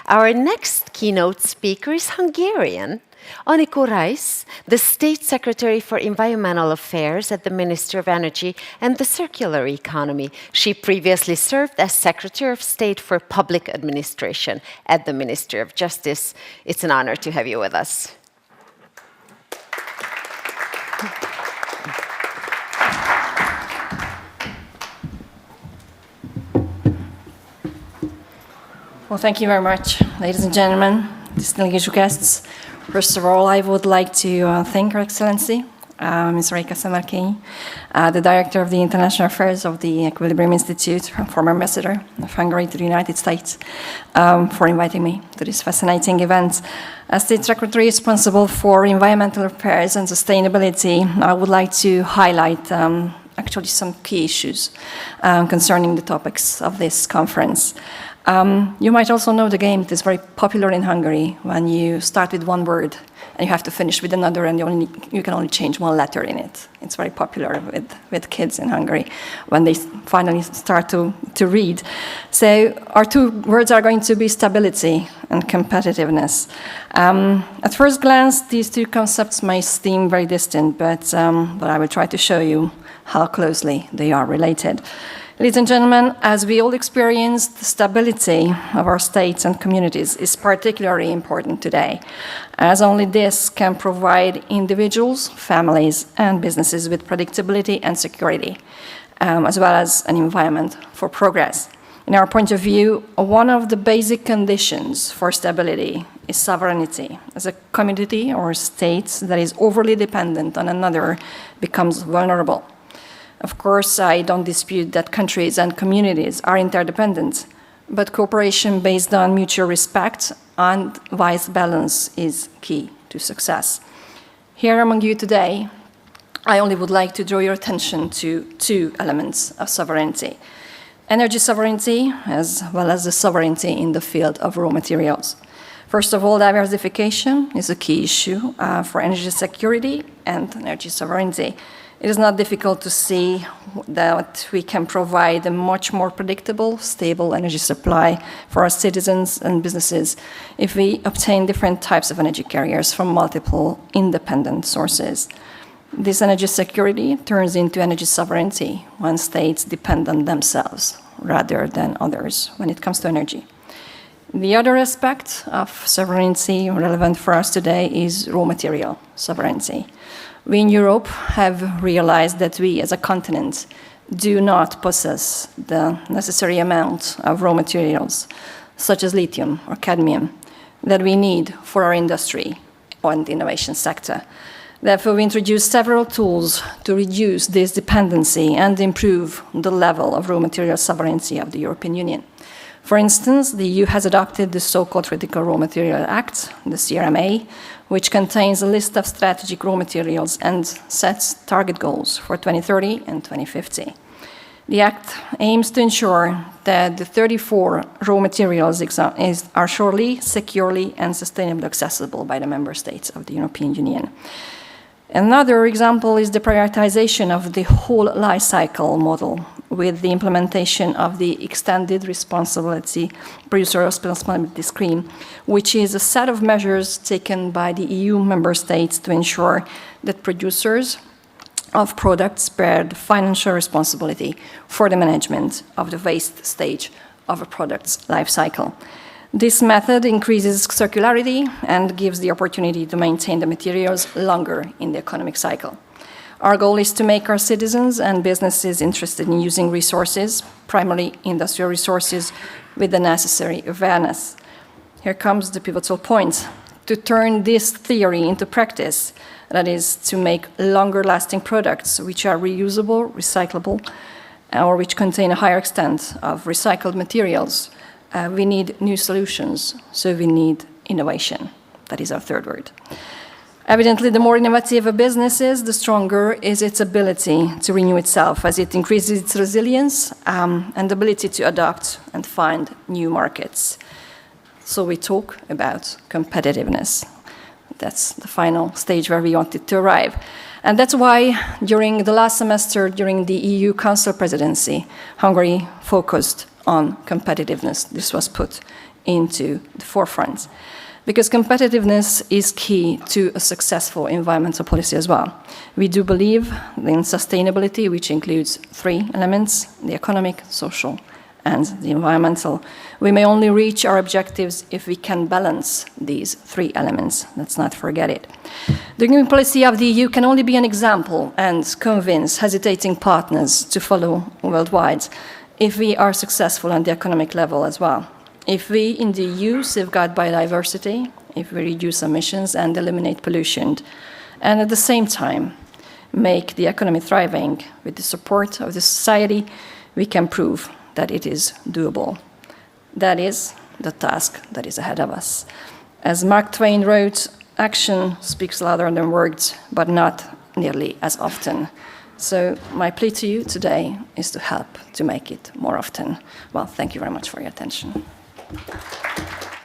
Our next keynote speaker is Hungarian, Anikó Raisz, the State Secretary for Environmental Affairs at the Ministry of Energy and the Circular Economy. She previously served as Secretary of State for Public Administration at the Ministry of Justice. It's an honor to have you with us. Well, thank you very much, ladies and gentlemen, distinguished guests. First of all, I would like to thank Her Excellency, Ms. Réka Szemerkényi, the Director of the International Affairs of the Equilibrium Institute, former Ambassador of Hungary to the United States, for inviting me to this fascinating event. As State Secretary responsible for environmental affairs and sustainability, I would like to highlight actually some key issues concerning the topics of this conference. You might also know the game. It is very popular in Hungary when you start with one word and you have to finish with another and you can only change one letter in it. It's very popular with kids in Hungary when they finally start to read. So our two words are going to be stability and competitiveness. At first glance, these two concepts may seem very distant, but I will try to show you how closely they are related. Ladies and gentlemen, as we all experience, the stability of our states and communities is particularly important today, as only this can provide individuals, families, and businesses with predictability and security, as well as an environment for progress. In our point of view, one of the basic conditions for stability is sovereignty. As a community or state that is overly dependent on another becomes vulnerable. Of course, I don't dispute that countries and communities are interdependent, but cooperation based on mutual respect and wise balance is key to success. Here among you today, I only would like to draw your attention to two elements of sovereignty: energy sovereignty, as well as the sovereignty in the field of raw materials. First of all, diversification is a key issue for energy security and energy sovereignty. It is not difficult to see that we can provide a much more predictable, stable energy supply for our citizens and businesses if we obtain different types of energy carriers from multiple independent sources. This energy security turns into energy sovereignty when states depend on themselves rather than others when it comes to energy. The other aspect of sovereignty relevant for us today is raw material sovereignty. We in Europe have realized that we as a continent do not possess the necessary amount of raw materials, such as lithium or cadmium, that we need for our industry and innovation sector. Therefore, we introduced several tools to reduce this dependency and improve the level of raw material sovereignty of the European Union. For instance, the EU has adopted the so-called Critical Raw Material Act, the CRMA, which contains a list of strategic raw materials and sets target goals for 2030 and 2050. The Act aims to ensure that the 34 raw materials are surely, securely, and sustainably accessible by the member states of the European Union. Another example is the prioritization of the whole life cycle model with the implementation of the Extended Responsibility Producer Responsibility Scheme, which is a set of measures taken by the EU member states to ensure that producers of products bear the financial responsibility for the management of the waste stage of a product's life cycle. This method increases circularity and gives the opportunity to maintain the materials longer in the economic cycle. Our goal is to make our citizens and businesses interested in using resources, primarily industrial resources, with the necessary awareness. Here comes the pivotal point: to turn this theory into practice, that is, to make longer-lasting products which are reusable, recyclable, or which contain a higher extent of recycled materials. We need new solutions, so we need innovation. That is our third word. Evidently, the more innovative a business is, the stronger is its ability to renew itself, as it increases its resilience and ability to adapt and find new markets. So we talk about competitiveness. That's the final stage where we wanted to arrive. And that's why during the last semester, during the EU Council presidency, Hungary focused on competitiveness. This was put into the forefront. Because competitiveness is key to a successful environmental policy as well. We do believe in sustainability, which includes 3 elements: the economic, social, and the environmental. We may only reach our objectives if we can balance these 3 elements. Let's not forget it. The green policy of the EU can only be an example and convince hesitating partners to follow worldwide if we are successful on the economic level as well. If we in the EU safeguard biodiversity, if we reduce emissions and eliminate pollution, and at the same time make the economy thriving with the support of the society, we can prove that it is doable. That is the task that is ahead of us. As Mark Twain wrote, action speaks louder than words, but not nearly as often. So my plea to you today is to help to make it more often. Well, thank you very much for your attention.